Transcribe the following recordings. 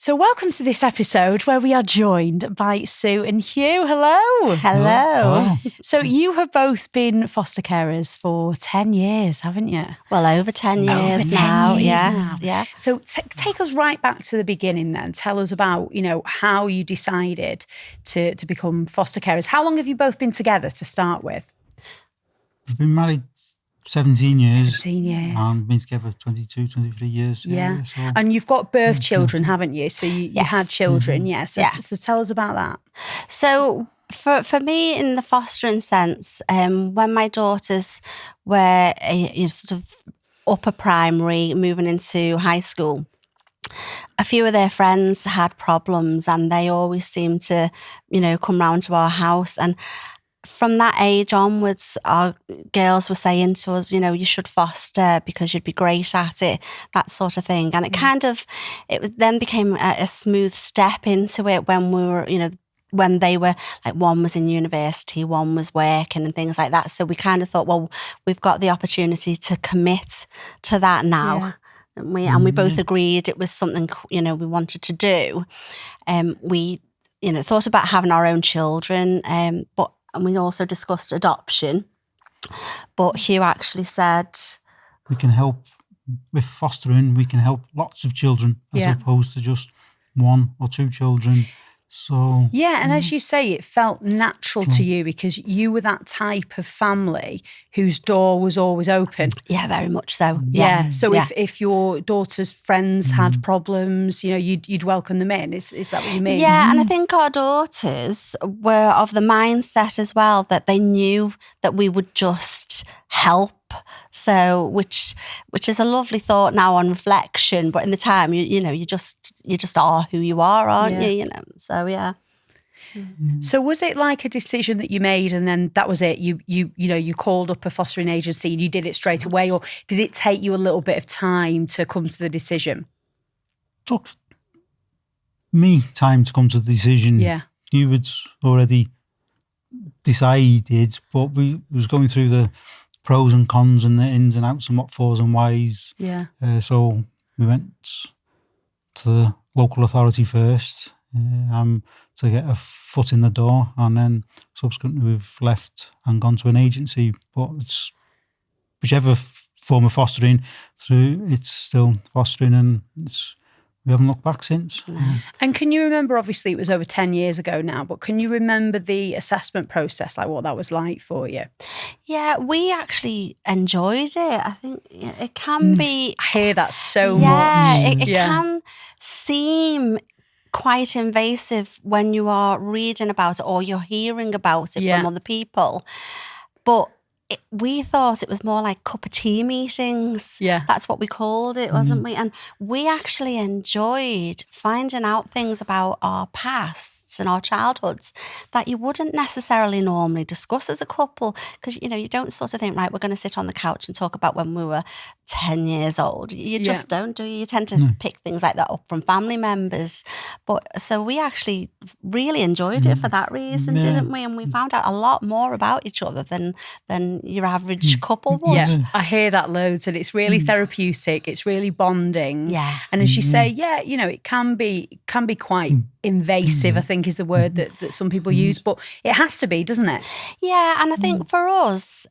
So welcome to this episode where we are joined by Sue and Hugh. Hello. Hello. So you have both been foster carers for 10 years, haven't you? Well, over 10 years now. Yes. Yeah. So take us right back to the beginning then. Tell us about, how you decided to become foster carers. How long have you both been together to start with? We've been married 17 years. 17 years. And been together 22, 23 years. Yeah. So. And you've got birth children, haven't you? So you had children, So tell us about that. So for me, in the fostering sense, when my daughters were sort of upper primary, moving into high school, a few of their friends had problems and they always seemed to, come round to our house. And from that age onwards, our girls were saying to us, you should foster because you'd be great at it, that sort of thing. And it then became a smooth step into it when we were, when they were like, one was in university, one was working and things like that. So we kind of thought, well, we've got the opportunity to commit to that now. Yeah. And we both agreed it was something, we wanted to do. We, thought about having our own children, and we also discussed adoption. But Hugh actually said, we can help with fostering, we can help lots of children as opposed to just one or two children. So and as you say, it felt natural to you because you were that type of family whose door was always open. Yeah, very much so. Yeah. So if your daughter's friends had problems, you'd welcome them in. Is that what you mean? Yeah, and I think our daughters were of the mindset as well that they knew that we would just help. So, which is a lovely thought now on reflection, but in the time, you just are who you are, aren't you? So yeah. So was it like a decision that you made and then that was it? You called up a fostering agency and you did it straight away, or did it take you a little bit of time to come to the decision? Took me time to come to the decision. Yeah. You had already decided, but we was going through the pros and cons and the ins and outs and what fors and whys. Yeah. So we went to the local authority first to get a foot in the door, and then subsequently we've left and gone to an agency. But it's whichever form of fostering through, it's still fostering, and we haven't looked back since. No. And can you remember, obviously it was over 10 years ago now, but can you remember the assessment process, like what that was like for you? Yeah, we actually enjoyed it. I think it can be... I hear that so much. Yeah, it can seem quite invasive when you are reading about it or you're hearing about it from other people. But we thought it was more like cup of tea meetings. Yeah. That's what we called it, wasn't we? And we actually enjoyed finding out things about our pasts and our childhoods that you wouldn't necessarily normally discuss as a couple, because, you don't sort of think, right, we're going to sit on the couch and talk about when we were 10 years old. You just don't, do you? You tend to pick things like that up from family members. But so we actually really enjoyed it for that reason, didn't we? And we found out a lot more about each other than your average couple would. Yeah, I hear that loads, and it's really therapeutic. It's really bonding. Yeah. And as you say, it can be quite invasive, I think is the word that some people use, but it has to be, doesn't it? Yeah, and I think for us,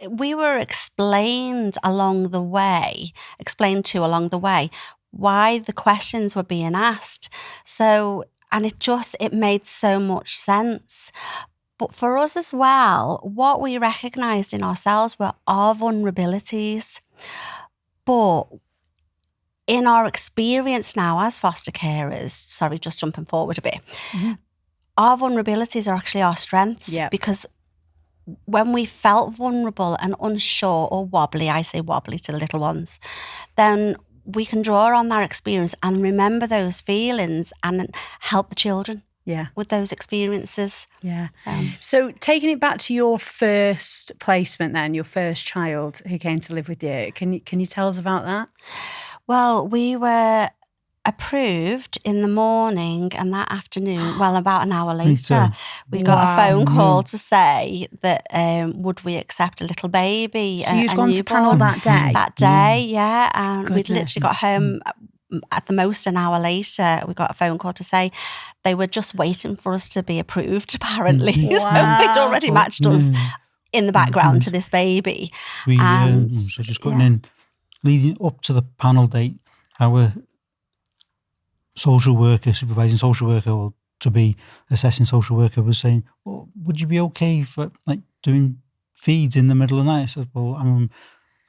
we were explained to along the way why the questions were being asked. So, and it made so much sense. But for us as well, what we recognised in ourselves were our vulnerabilities. But in our experience now as foster carers, sorry, just jumping forward a bit, our vulnerabilities are actually our strengths. Yeah. Because when we felt vulnerable and unsure or wobbly, I say wobbly to the little ones, then we can draw on that experience and remember those feelings and help the children with those experiences. Yeah. So taking it back to your first placement then, your first child who came to live with you, can you tell us about that? Well, we were approved in the morning, and that afternoon, well, about an hour later, we got a phone call to say that would we accept a little baby. So you'd gone to panel that day? That day, and we'd literally got home at the most an hour later, we got a phone call to say they were just waiting for us to be approved, apparently. So they'd already matched us in the background to this baby. So just going in, leading up to the panel date, our social worker, supervising social worker, or to be assessing social worker, was saying, well, would you be okay for like doing feeds in the middle of the night? I said, well, I'm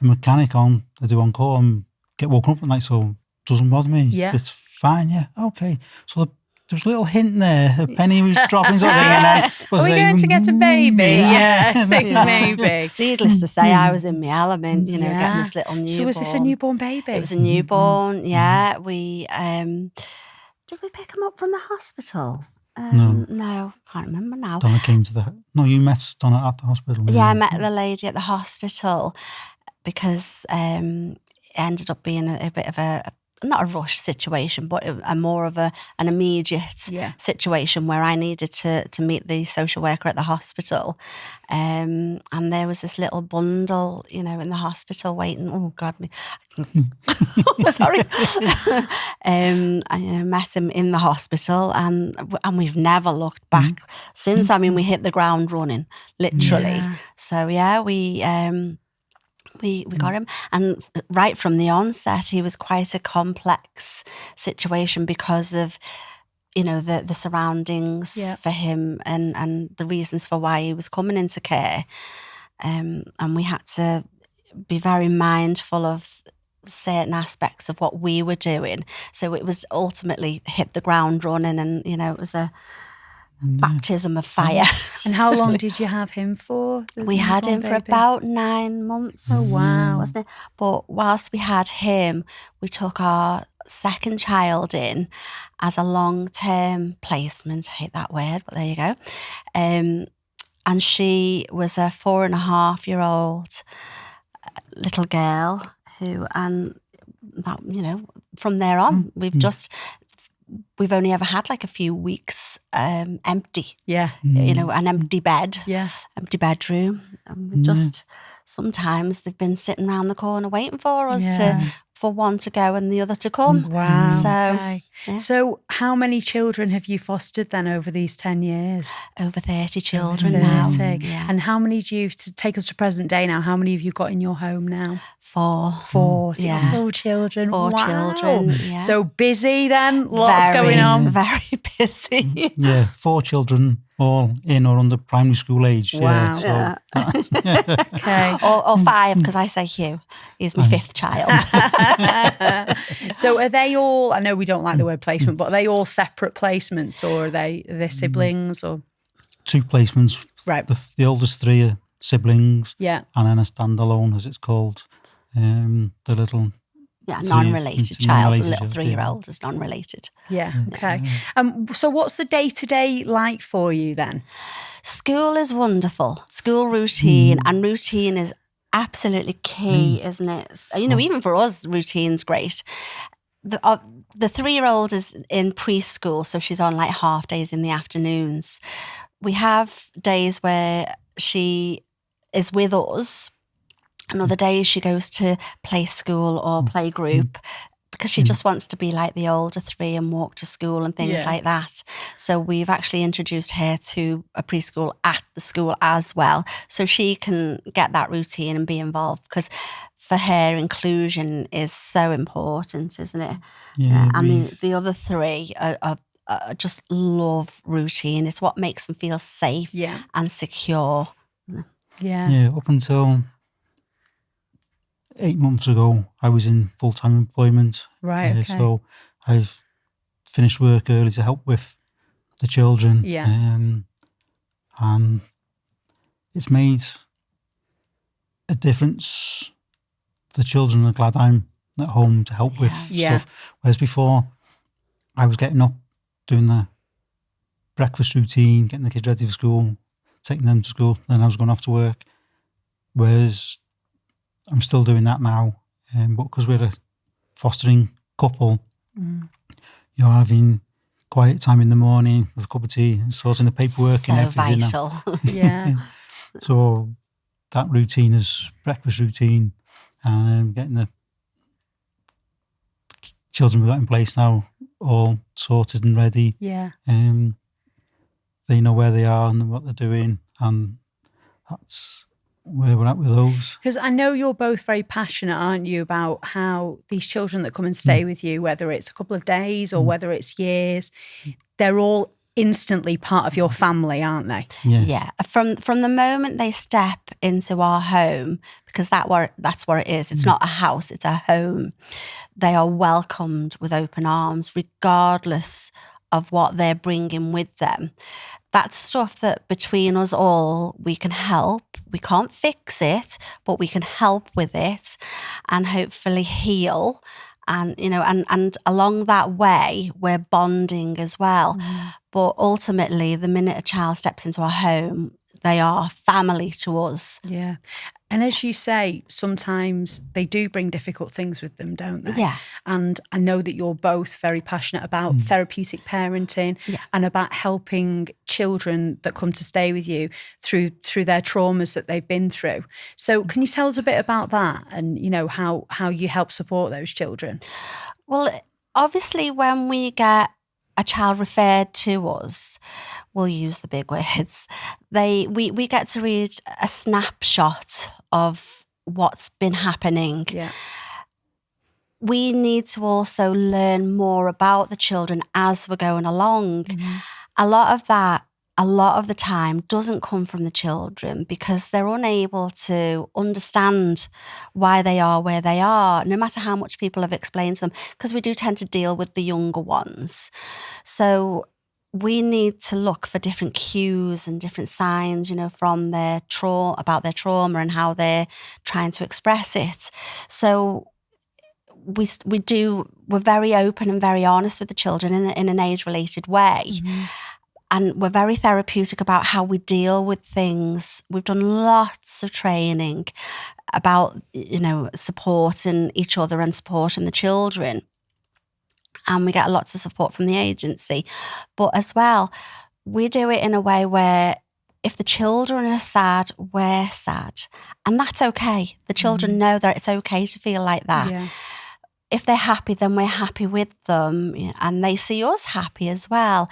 a mechanic on, I do on call and get woken up at night, so it doesn't bother me. Yeah. It's fine, yeah, okay. So there was a little hint there, a penny was dropping something. And then Are we going to get a baby? Yeah, I think maybe. Needless to say, I was in my element, getting this little newborn. So was this a newborn baby? It was a newborn, yeah. We, did we pick him up from the hospital? No, can't remember now. Donna came to you met Donna at the hospital. Yeah, I met the lady at the hospital because it ended up being a bit of not a rush situation, but a more of an immediate situation where I needed to meet the social worker at the hospital. And there was this little bundle, in the hospital waiting. Oh, God, me. Sorry. I met him in the hospital and we've never looked back since. I mean, we hit the ground running, literally. Yeah. So, yeah, we got him, and right from the onset, he was quite a complex situation because of, the surroundings for him and the reasons for why he was coming into care, and we had to be very mindful of certain aspects of what we were doing. So it was ultimately hit the ground running, and it was a baptism of fire. And how long did you have him for? We had him for about 9 months. Oh, wow. Wasn't it? But whilst we had him, we took our second child in as a long-term placement. I hate that word, but there you go. And she was a 4.5-year-old little girl who, and that, from there on, we've only ever had like a few weeks empty. Yeah. An empty bed. Yeah. Empty bedroom. And we just, sometimes they've been sitting around the corner waiting for us for one to go and the other to come. Wow. So, okay. So how many children have you fostered then over these 10 years? Over 30 children 30. now. Yeah. And how many do you, to take us to present day now, how many have you got in your home now? 4. 4. So you've got 4 children. 4 wow. children. Yeah. So busy then? Lots going on. Very busy. Yeah, 4 children, all in or under primary school age. Wow. Yeah, so. Okay. Or 5, because I say Hugh. He's my 5th child. So are they all, I know we don't like the word placement, but are they all separate placements, or are they siblings? Or 2 placements. Right. The oldest 3 are siblings. Yeah. And then a standalone, as it's called. The little... Yeah, non-related it's child. non-related The little child, 3-year-old is non-related. Yeah, okay. So what's the day-to-day like for you then? School is wonderful. School routine, and routine is absolutely key, isn't it? Even for us, routine's great. The 3-year-old is in preschool, so she's on like half days in the afternoons. We have days where she is with us. And other days she goes to play school or play group because she just wants to be like the older 3 and walk to school and things like that. So we've actually introduced her to a preschool at the school as well, so she can get that routine and be involved, because for her, inclusion is so important, isn't it? Yeah, and the other 3 are just love routine. It's what makes them feel safe and secure. Yeah, up until 8 months ago, I was in full-time employment. Right, okay. So I've finished work early to help with the children. Yeah. And it's made a difference. The children are glad I'm at home to help with stuff. Whereas before, I was getting up, doing the breakfast routine, getting the kids ready for school, taking them to school, then I was going off to work. Whereas I'm still doing that now, but because we're a fostering couple, you're having quiet time in the morning with a cup of tea and sorting the paperwork and everything. So vital. Yeah. So that routine is breakfast routine and getting the children we've got in place now, all sorted and ready. Yeah. They know where they are and what they're doing, and that's where we're at with those. Because I know you're both very passionate, aren't you, about how these children that come and stay with you, whether it's a couple of days or whether it's years, they're all instantly part of your family, aren't they? Yes. Yeah, from the moment they step into our home, because that's what it is. It's not a house; it's a home. They are welcomed with open arms, regardless of what they're bringing with them. That's stuff that between us all we can help. We can't fix it, but we can help with it, and hopefully heal. And and along that way, we're bonding as well. But ultimately, the minute a child steps into our home, they are family to us. Yeah. And as you say, sometimes they do bring difficult things with them, don't they? Yeah. And I know that you're both very passionate about therapeutic parenting and about helping children that come to stay with you through their traumas that they've been through. So can you tell us a bit about that and, how you help support those children? Well, obviously, when we get a child referred to us, we'll use the big words, we get to read a snapshot of what's been happening. Yeah. We need to also learn more about the children as we're going along. A lot of the time doesn't come from the children because they're unable to understand why they are where they are, no matter how much people have explained to them, because we do tend to deal with the younger ones. So we need to look for different cues and different signs, from their about their trauma and how they're trying to express it. So we're very open and very honest with the children in an age-related way. And we're very therapeutic about how we deal with things. We've done lots of training about, supporting each other and supporting the children. And we get lots of support from the agency. But as well, we do it in a way where if the children are sad, we're sad. And that's okay. The children know that it's okay to feel like that. Yeah. If they're happy, then we're happy with them, and they see us happy as well.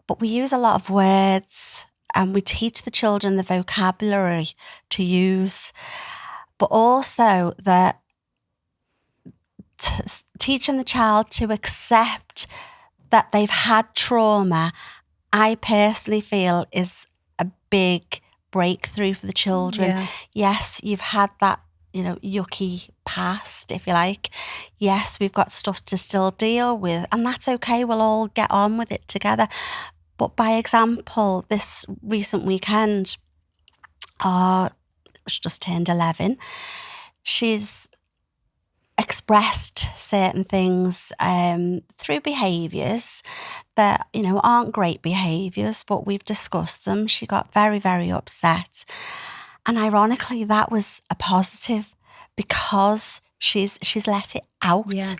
But we use a lot of words and we teach the children the vocabulary to use, but also that teaching the child to accept that they've had trauma, I personally feel is a big breakthrough for the children. Yeah. Yes, you've had that yucky past, if you like. Yes, we've got stuff to still deal with, and that's okay. We'll all get on with it together. But by example, this recent weekend, she just turned 11. She's expressed certain things through behaviours that, aren't great behaviours, but we've discussed them. She got very, very upset. And ironically, that was a positive because she's let it out. Yeah.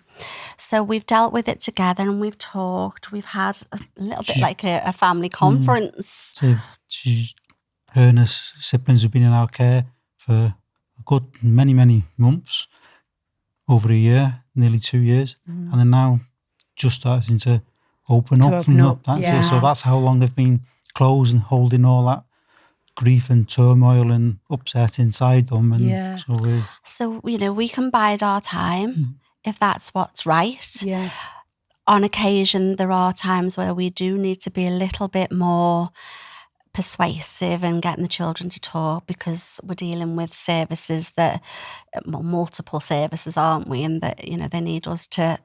So we've dealt with it together and we've talked. We've had a little bit like a family conference. So her and her siblings have been in our care for a good many, many months, over a year, nearly 2 years. And then now just starting to open up. That's it. So that's how long they've been closed and holding all that grief and turmoil and upset inside them. And so we can bide our time if that's what's right. Yeah. On occasion, there are times where we do need to be a little bit more persuasive and getting the children to talk because we're dealing with services that, multiple services, aren't we? And that, they need us to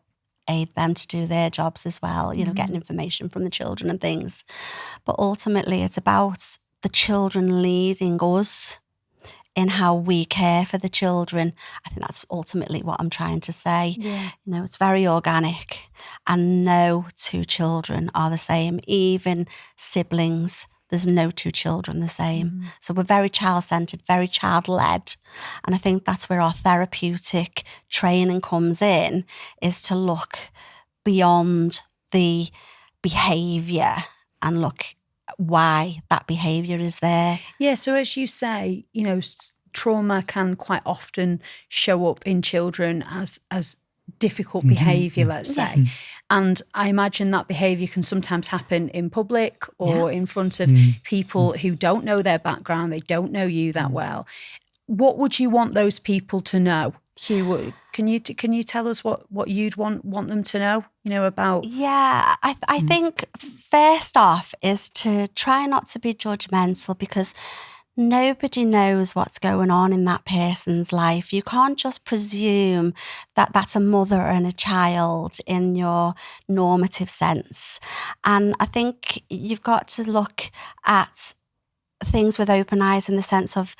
aid them to do their jobs as well, getting information from the children and things. But ultimately, it's about the children leading us in how we care for the children. I think that's ultimately what I'm trying to say. Yeah. It's very organic, and no two children are the same. Even siblings, there's no two children the same. So we're very child-centred, very child-led. And I think that's where our therapeutic training comes in, is to look beyond the behaviour and look why that behaviour is there. Yeah, so as you say, trauma can quite often show up in children as difficult behaviour, let's say. And I imagine that behaviour can sometimes happen in public or in front of people who don't know their background, they don't know you that well. What would you want those people to know? Hugh, can you tell us what you'd want them to know, about? Yeah, I think first off is to try not to be judgmental, because nobody knows what's going on in that person's life. You can't just presume that that's a mother and a child in your normative sense. And I think you've got to look at things with open eyes, in the sense of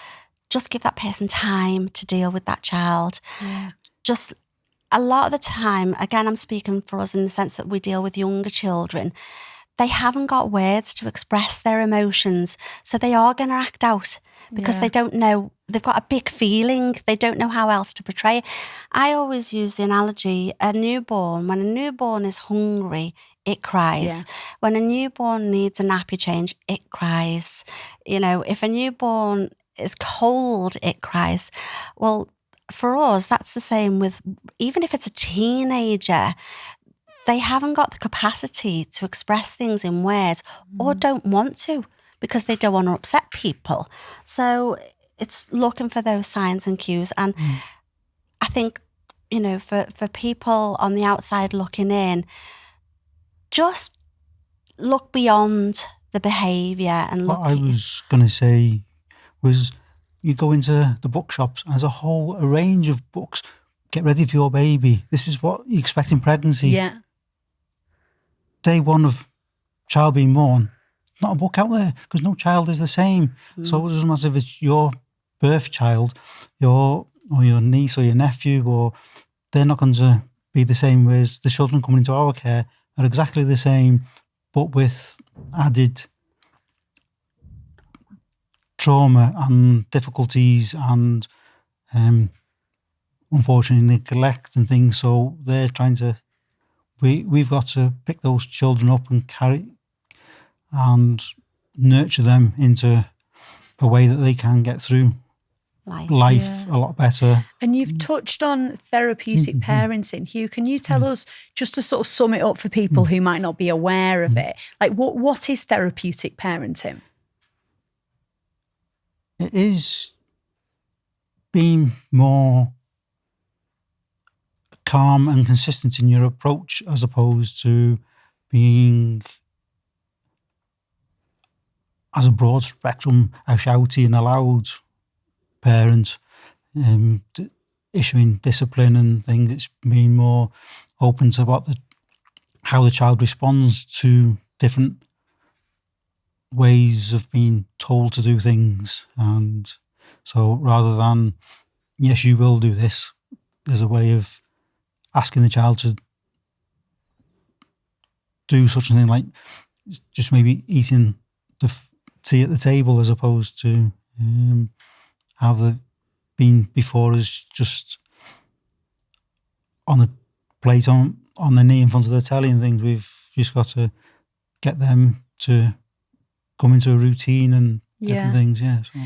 just give that person time to deal with that child. Yeah. Just a lot of the time, again, I'm speaking for us in the sense that we deal with younger children. They haven't got words to express their emotions, so they are going to act out because they don't know. They've got a big feeling. They don't know how else to portray it. I always use the analogy, when a newborn is hungry, it cries. Yeah. When a newborn needs a nappy change, it cries. If a newborn is cold, it cries. Well, for us, that's the same with, even if it's a teenager, they haven't got the capacity to express things in words, or don't want to, because they don't want to upset people. So it's looking for those signs and cues. And I think, for people on the outside looking in, just look beyond the behaviour and look. What I was going to say was, you go into the bookshops, and there's a whole range of books. Get ready for your baby. This is what you expect in pregnancy. Yeah. Day one of child being born, not a book out there, because no child is the same. So it doesn't matter if it's your birth child, or your niece or your nephew, or they're not going to be the same. Whereas the children coming into our care are exactly the same, but with added trauma and difficulties and unfortunately neglect and things. So they're trying to, we've got to pick those children up and carry and nurture them into a way that they can get through life a lot better. And you've touched on therapeutic parenting. Hugh, can you tell us, just to sort of sum it up for people who might not be aware of it, like what is therapeutic parenting? It is being more calm and consistent in your approach, as opposed to being, as a broad spectrum, a shouty and a loud parent, issuing discipline and things. It's being more open to how the child responds to different ways of being told to do things. And so rather than, yes, you will do this, there's a way of asking the child to do such a thing, like just maybe eating the tea at the table, as opposed to how they've been before, is just on a plate on the knee in front of the telly and things. We've just got to get them to come into a routine and different things.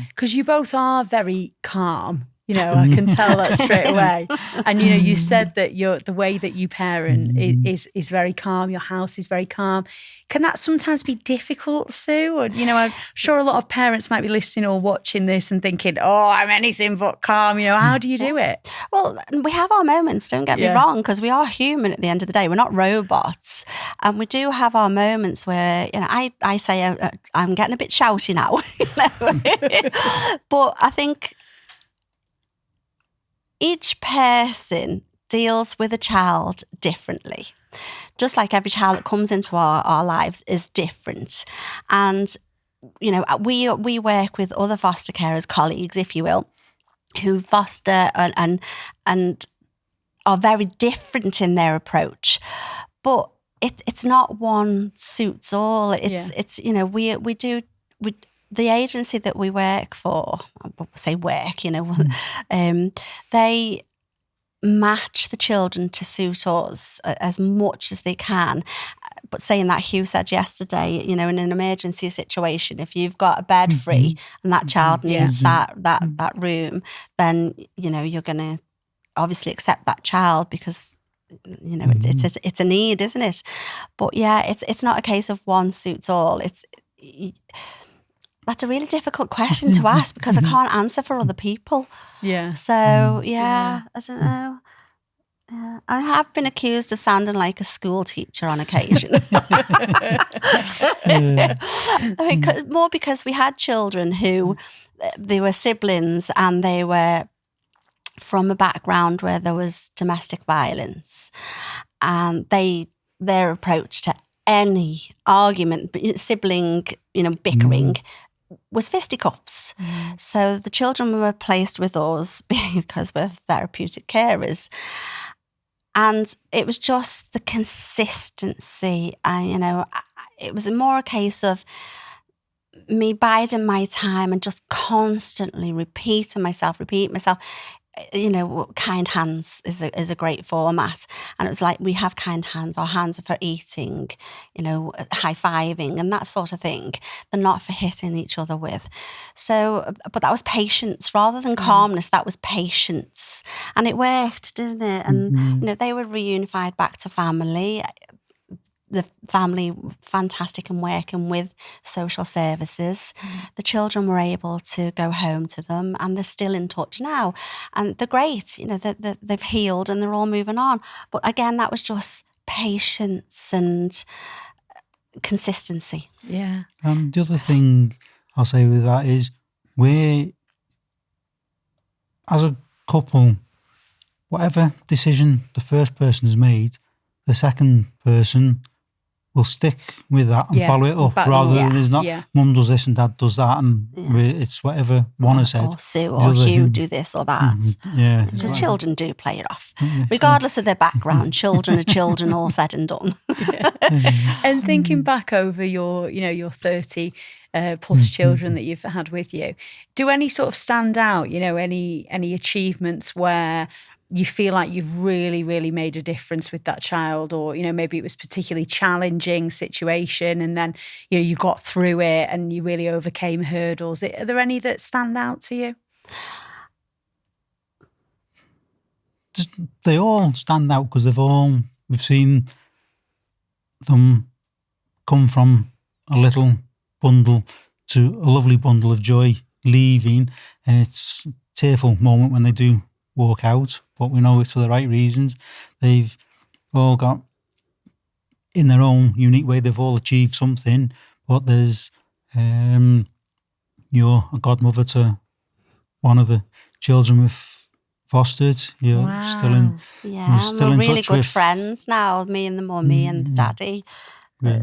Because you both are very calm. I can tell that straight away. And you said that the way that you parent is very calm. Your house is very calm. Can that sometimes be difficult, Sue? Or I'm sure a lot of parents might be listening or watching this and thinking, "Oh, I'm anything but calm." How do you do it? Well, we have our moments. Don't get me wrong, because we are human at the end of the day. We're not robots, and we do have our moments where I say I'm getting a bit shouty now, but I think each person deals with a child differently. Just like every child that comes into our lives is different. And, we work with other foster carers, colleagues, if you will, who foster and are very different in their approach. But it's not one suits all. It's we do the agency that we work for, they match the children to suit us as much as they can. But saying that, Hugh said yesterday, in an emergency situation, if you've got a bed free and that child needs that room, then, you're going to obviously accept that child, because you know, it's a need, isn't it? But yeah, it's not a case of one suits all. That's a really difficult question to ask because I can't answer for other people. Yeah. So yeah, I don't know. Yeah. I have been accused of sounding like a school teacher on occasion. More because we had children who they were siblings and they were from a background where there was domestic violence, and their approach to any argument, sibling, bickering, was fisticuffs. So the children were placed with us because we're therapeutic carers. And it was just the consistency. It was more a case of me biding my time and just constantly repeat myself. Kind hands is a great format. And it was like, we have kind hands. Our hands are for eating, high-fiving and that sort of thing. They're not for hitting each other with. So, but that was patience rather than calmness. That was patience. And it worked, didn't it? And, they were reunified back to family. The family fantastic in working with social services. The children were able to go home to them, and they're still in touch now. And they're great, they've healed and they're all moving on. But again, that was just patience and consistency. Yeah. The other thing I'll say with that is, we, as a couple, whatever decision the first person has made, the second person will stick with that and follow it up, rather than it's not mum does this and dad does that, and it's whatever one has said. Or Sue or Hugh do this or that. The children do play it off. Regardless of their background, children are children, all said and done. And thinking back over your 30 plus children that you've had with you, do any sort of stand out, any achievements where you feel like you've really, really made a difference with that child, or, maybe it was particularly challenging situation and then, you got through it and you really overcame hurdles? Are there any that stand out to you? They all stand out because we've seen them come from a little bundle to a lovely bundle of joy leaving. It's a tearful moment when they do walk out, but we know it's for the right reasons. They've all got, in their own unique way, they've all achieved something, but there's you're a godmother to one of the children we've fostered. You're still in we're really good friends now, me and the mummy and the daddy. We're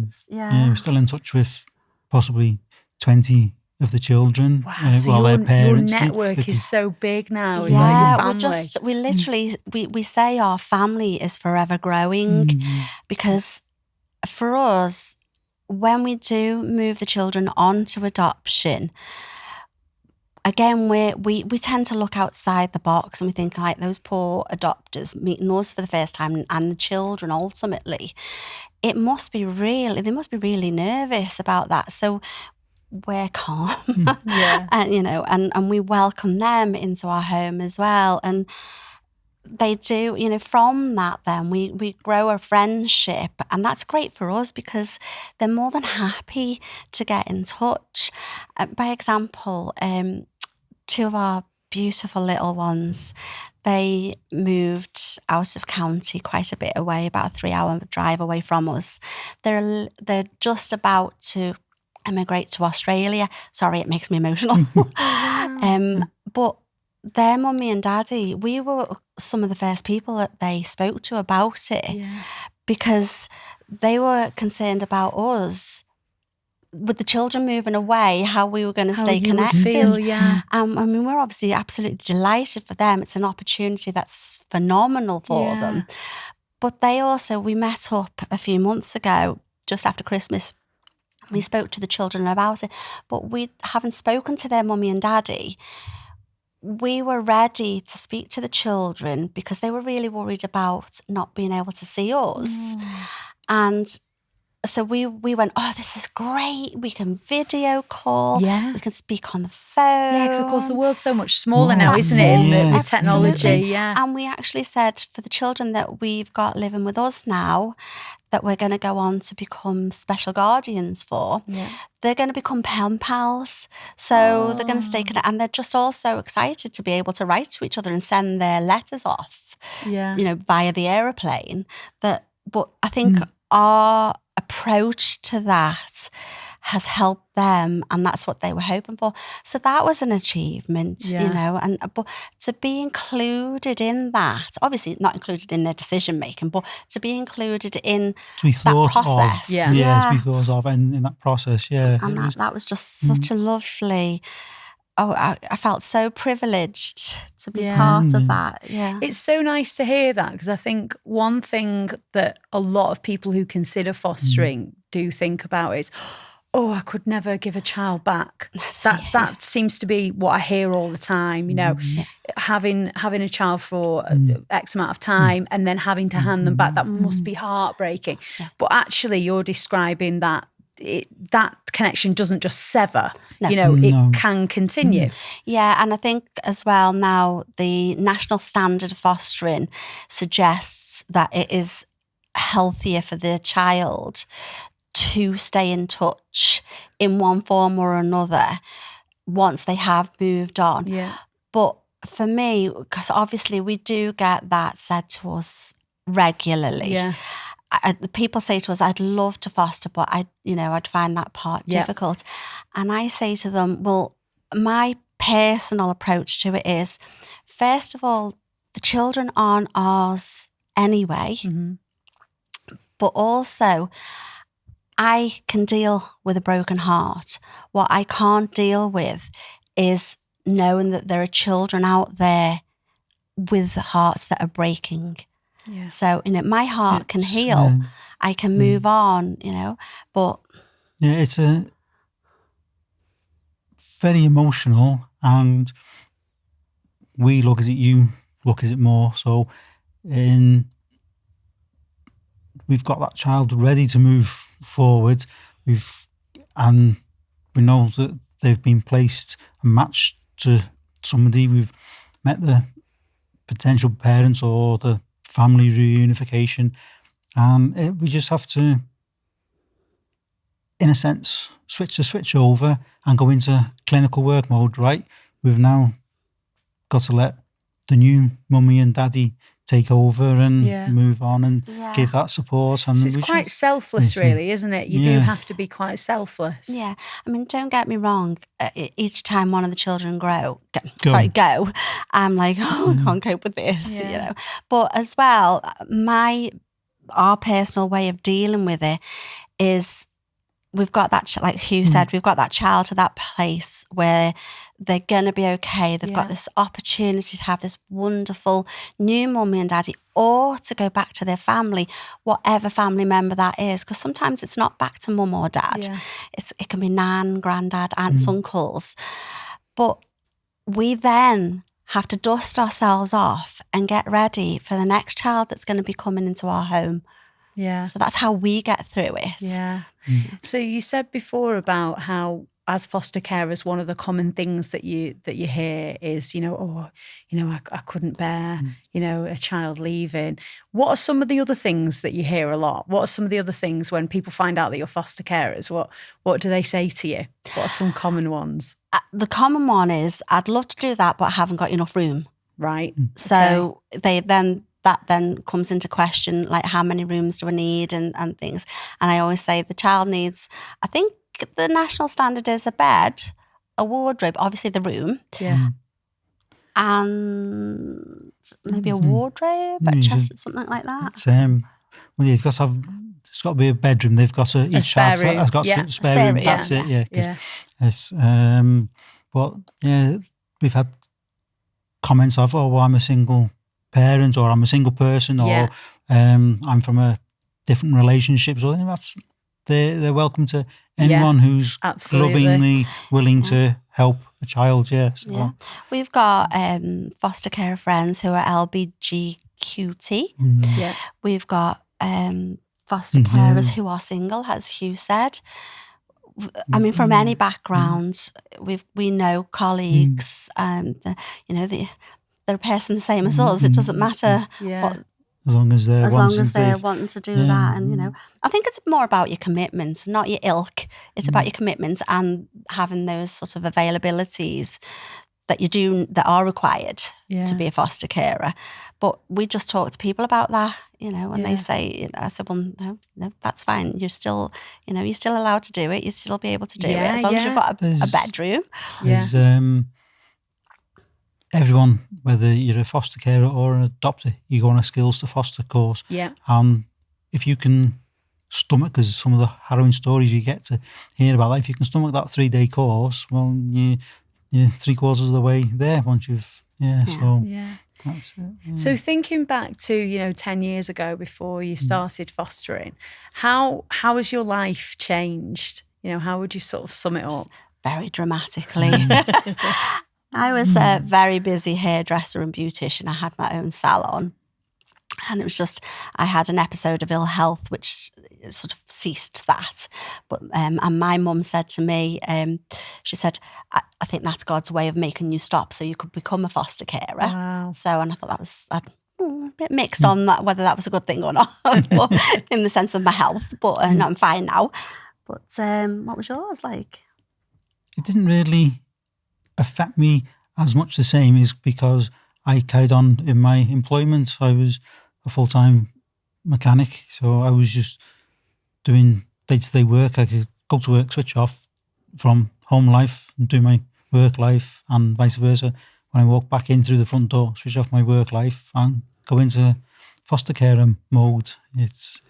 still in touch with possibly 20 of the children. Wow, so their parents. Your network is so big now. Yeah, your family. we literally say our family is forever growing, because for us, when we do move the children on to adoption, again, we tend to look outside the box and we think, like, those poor adopters meeting us for the first time and the children ultimately, they must be really nervous about that. So we're calm, and we welcome them into our home as well. And they do, from that then we grow a friendship, and that's great for us because they're more than happy to get in touch. By example, two of our beautiful little ones, they moved out of county quite a bit away, about a 3-hour drive away from us. They're just about to emigrate to Australia. Sorry, it makes me emotional. But their mummy and daddy, we were some of the first people that they spoke to about it, because they were concerned about us with the children moving away, how we were going to stay connected. We're obviously absolutely delighted for them. It's an opportunity that's phenomenal for them. But we met up a few months ago, just after Christmas. We spoke to the children about it, but we haven't spoken to their mummy and daddy. We were ready to speak to the children because they were really worried about not being able to see us. And so we went, oh, this is great. We can video call. Yeah. We can speak on the phone. Yeah, because of course the world's so much smaller now, That's isn't it? it. With technology, Absolutely. yeah. And we actually said for the children that we've got living with us now, that we're going to go on to become special guardians for. Yeah. They're going to become pen pals. So they're going to stay connected. And they're just all so excited to be able to write to each other and send their letters off, Yeah. via the aeroplane. But I think our approach to that has helped them, and that's what they were hoping for. So that was an achievement, but to be included in that, obviously not included in their decision making, but to be included in To be thought process. of. Yeah. To be thought of in that process, yeah. And that was just such a lovely, I felt so privileged to be part of that. Yeah. It's so nice to hear that, because I think one thing that a lot of people who consider fostering do think about is, oh, I could never give a child back. That seems to be what I hear all the time, having a child for X amount of time and then having to hand them back, that must be heartbreaking. Yeah. But actually you're describing that that connection doesn't just sever, it can continue. Yeah, and I think as well now the national standard of fostering suggests that it is healthier for the child to stay in touch in one form or another once they have moved on. Yeah. But for me, because obviously we do get that said to us regularly. Yeah. People say to us, I'd love to foster, but I'd find that part difficult. And I say to them, well, my personal approach to it is, first of all, the children aren't ours anyway, but also I can deal with a broken heart. What I can't deal with is knowing that there are children out there with hearts that are breaking. Yeah. So, my heart can heal. I can move on, but... Yeah, it's a very emotional, and we look at it, you look at it more. So we've got that child ready to move forward. And we know that they've been placed and matched to somebody. We've met the potential parents or the family reunification, and we just have to, in a sense, switch over and go into clinical work mode, right? We've now got to let the new mummy and daddy take over and move on and give that support. And so it's quite selfless, really, isn't it? You do have to be quite selfless. Yeah. I mean, don't get me wrong. Each time one of the children go, I'm like, I can't cope with this, But as well, our personal way of dealing with it is, we've got that, like Hugh said, we've got that child to that place where they're going to be okay. They've got this opportunity to have this wonderful new mummy and daddy, or to go back to their family, whatever family member that is. Because sometimes it's not back to mum or dad. Yeah. It can be nan, granddad, aunts, uncles. But we then have to dust ourselves off and get ready for the next child that's going to be coming into our home. Yeah. So that's how we get through it. Yeah. So you said before about how, as foster carers, one of the common things that you hear is, I couldn't bear, a child leaving. What are some of the other things that you hear a lot? What are some of the other things when people find out that you're foster carers? What do they say to you? What are some common ones? The common one is, I'd love to do that, but I haven't got enough room. Right. So that then comes into question, like, how many rooms do I need and things. And I always say the child needs, I think the national standard is a bed, a wardrobe, obviously the room. Yeah. And maybe a wardrobe, a chest, something like that. You've got to have, it's got to be a bedroom. They've got to, each child has got a spare room. That's it, yeah. It's, but yeah, we've had comments of, well, I'm a single parent, or I'm a single person, or I'm from a different relationship. So they're welcome to anyone who's lovingly willing to help a child. We've got foster care friends who are LBGQT. We've got foster carers who are single, as Hugh said. I mean, from any background, we know colleagues, they're a person the same as us. It doesn't matter what, as long as they're wanting to do that. And, I think it's more about your commitments, not your ilk. It's about your commitments and having those sort of availabilities that are required to be a foster carer. But we just talk to people about that, when they say, I said, well, no, that's fine. You're still, you're still allowed to do it. You'll still be able to do it as long as you've got a bedroom. There's everyone, whether you're a foster carer or an adopter, you go on a skills to foster course. Yeah. If you can stomach, because some of the harrowing stories you get to hear about, if you can stomach that 3-day course, well, you're 3/4 of the way there once you've, so that's it. Yeah. So thinking back to, 10 years ago before you started fostering, how has your life changed? How would you sort of sum it up? Very dramatically. I was a very busy hairdresser and beautician. I had my own salon. And it was just, I had an episode of ill health, which sort of ceased that. But and my mum said to me, she said, I think that's God's way of making you stop so you could become a foster carer. Wow. So, and I thought that was a bit mixed on that, whether that was a good thing or not, but in the sense of my health. But I'm fine now. But what was yours like? It didn't really affect me as much the same, is because I carried on in my employment. I was a full-time mechanic, so I was just doing day-to-day work. I could go to work, switch off from home life and do my work life, and vice versa. When I walk back in through the front door, switch off my work life and go into foster care mode. It's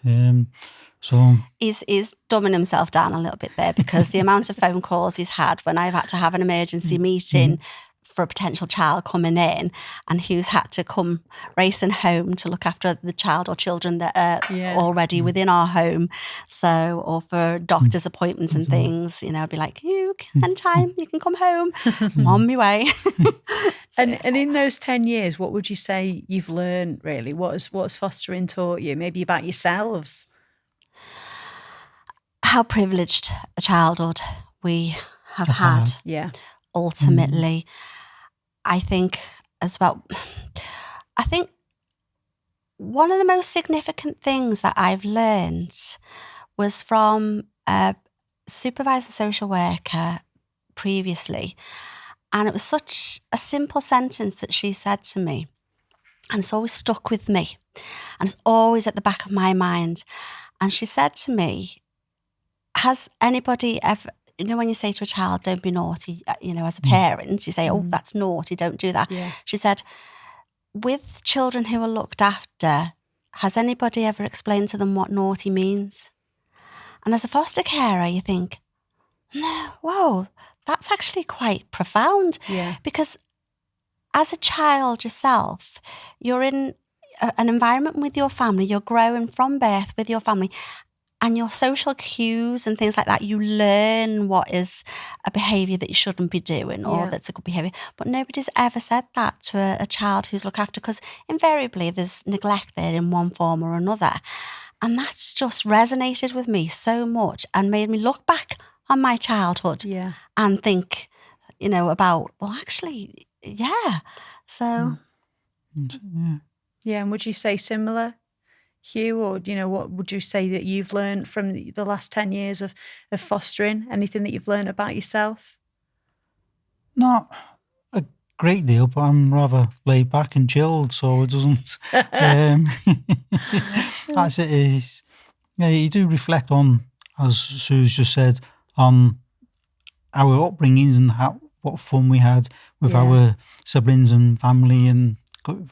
so he's dumbing himself down a little bit there, because the amount of phone calls he's had when I've had to have an emergency meeting for a potential child coming in, and Hugh's had to come racing home to look after the child or children that are already within our home. So, or for doctor's appointments and things, I'd be like, Hugh, anytime you can come home, I'm on my way. And in those 10 years, what would you say you've learned really? What has fostering taught you? Maybe about yourselves? How privileged a childhood we have had. Yeah. Ultimately, I think as well, one of the most significant things that I've learned was from a supervisor social worker previously. And it was such a simple sentence that she said to me. And it's always stuck with me. And it's always at the back of my mind. And she said to me, has anybody ever, when you say to a child, don't be naughty, as a parent, you say, oh, that's naughty, don't do that. Yeah. She said, with children who are looked after, has anybody ever explained to them what naughty means? And as a foster carer, you think, no, whoa, that's actually quite profound. Yeah. Because as a child yourself, you're in an environment with your family, you're growing from birth with your family, and your social cues and things like that, you learn what is a behaviour that you shouldn't be doing or that's a good behaviour. But nobody's ever said that to a child who's looked after, because invariably there's neglect there in one form or another. And that's just resonated with me so much and made me look back on my childhood and think, about, well, actually, So. Yeah, and would you say similar, Hugh, or what would you say that you've learned from the last 10 years of fostering? Anything that you've learned about yourself? Not a great deal, but I'm rather laid back and chilled, so it doesn't. That's it. Is you do reflect on, as Sue's just said, on our upbringings and what fun we had with our siblings and family, and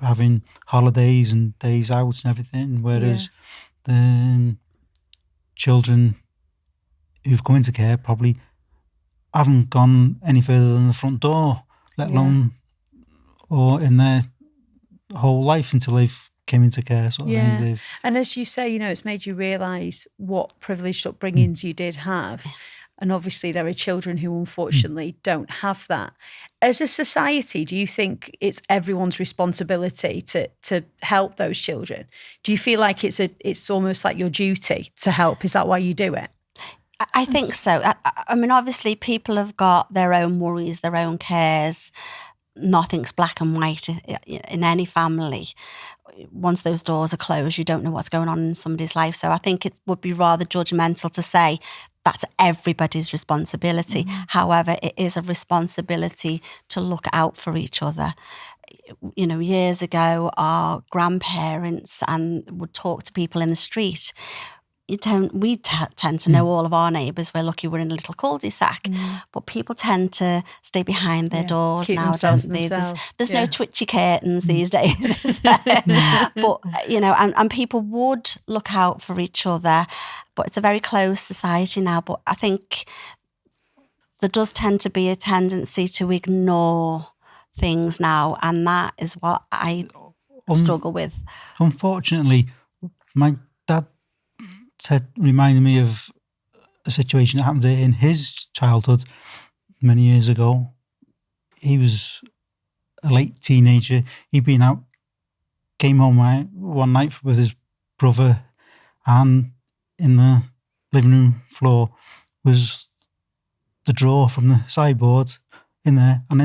having holidays and days out and everything, whereas the children who've come into care probably haven't gone any further than the front door, let alone or in their whole life until they've came into care sort of thing. And as you say, it's made you realise what privileged upbringings you did have. And obviously there are children who unfortunately don't have that. As a society, do you think it's everyone's responsibility to help those children? Do you feel like it's almost like your duty to help? Is that why you do it? I think so. I mean, obviously people have got their own worries, their own cares. Nothing's black and white in any family. Once those doors are closed, you don't know what's going on in somebody's life. So I think it would be rather judgmental to say that's everybody's responsibility. However, it is a responsibility to look out for each other. You know, years ago, our grandparents would talk to people in the street. We tend to know all of our neighbours. We're lucky we're in a little cul-de-sac, but people tend to stay behind their doors keep now, don't they? There's no twitchy curtains these days, is there? But, you know, and people would look out for each other, but it's a very closed society now. But I think there does tend to be a tendency to ignore things now, and that is what I struggle with. Unfortunately, my dad reminded me of a situation that happened in his childhood many years ago. He was a late teenager. He'd been out, came home one night with his brother, and in the living room floor was the drawer from the sideboard in there, and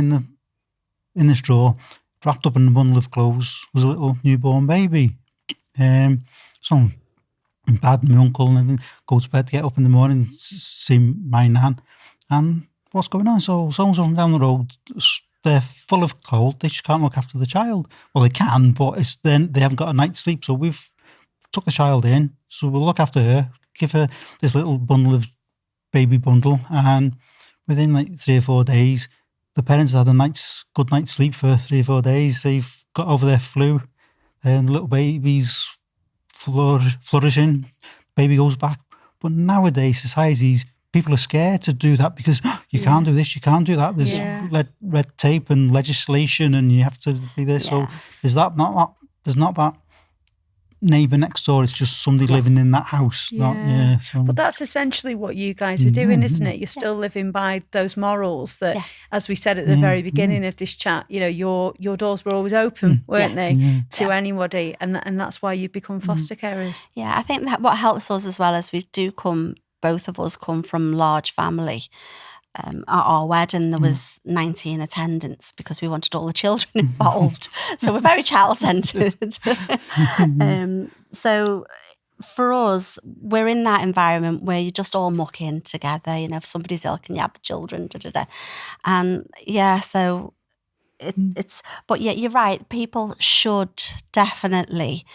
in this drawer, wrapped up in a bundle of clothes, was a little newborn baby. So Dad and my uncle and everything go to bed, get up in the morning, see my nan, and what's going on? So someone's from down the road, they're full of cold, they just can't look after the child. Well, they can, but it's then they haven't got a night's sleep, so we've took the child in, so we'll look after her, give her this little baby bundle, and within like 3 or 4 days, the parents had a good night's sleep for 3 or 4 days. They've got over their flu, and the little baby's flourishing, baby goes back. But nowadays, societies, people are scared to do that because you can't do this, you can't do that. There's red tape and legislation, and you have to be there. So there's not that neighbour next door. It's just somebody living in that house. But that's essentially what you guys are doing, isn't it? You're still living by those morals that, as we said at the very beginning of this chat, you know, your doors were always open, weren't they, to anybody, and that's why you've become foster carers. Yeah, I think that what helps us as well is both of us come from large family. At our wedding, there was 90 in attendance because we wanted all the children involved. So we're very child-centred. So for us, we're in that environment where you just all muck in together. You know, if somebody's ill, can you have the children? And so it's. But yeah, you're right. People should definitely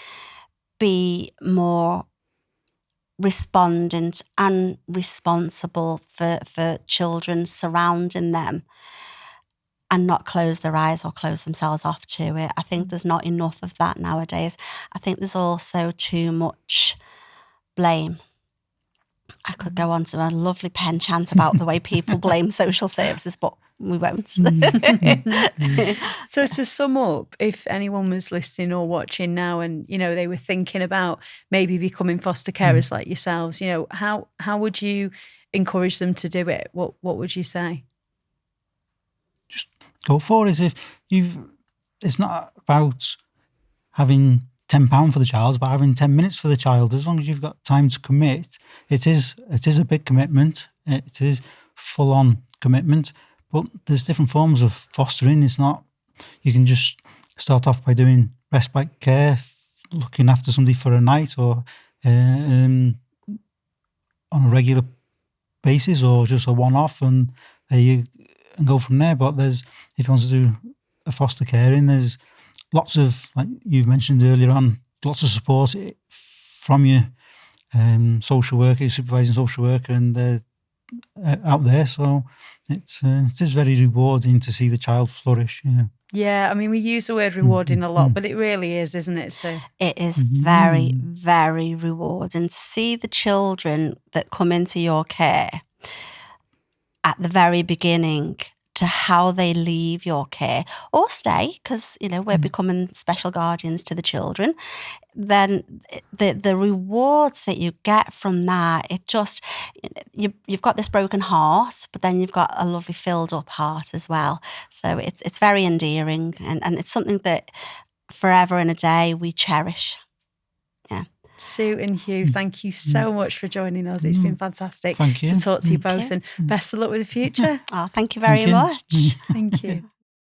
be more respondent and responsible for children surrounding them, and not close their eyes or close themselves off to it. I think there's not enough of that nowadays. I think there's also too much blame. I could go on to a lovely penchant about the way people blame social services, but we won't. So to sum up, if anyone was listening or watching now and, you know, they were thinking about maybe becoming foster carers like yourselves, you know, how would you encourage them to do it? What would you say? Just go for it. It's not about having £10 for the child, but having 10 minutes for the child. As long as you've got time to commit, it is a big commitment. It is full-on commitment. But there's different forms of fostering. It's not, you can just start off by doing respite care, looking after somebody for a night or on a regular basis, or just a one-off, and go from there. But if you want to do a foster caring, there's lots of, like you mentioned earlier on, lots of support from your social worker, your supervising social worker, and they're out there. So it is very rewarding to see the child flourish. Yeah, I mean, we use the word rewarding a lot, but it really is, isn't it? So it is very, very rewarding to see the children that come into your care at the very beginning to how they leave your care or stay, because, you know, we're becoming special guardians to the children, then the rewards that you get from that, it just, you've got this broken heart, but then you've got a lovely filled up heart as well. So it's very endearing, and it's something that forever and a day we cherish. Yeah. Sue and Hugh, thank you so much for joining us. It's been fantastic Thank you. to talk to you both, and best of luck with the future. Oh, thank you very much. Thank you.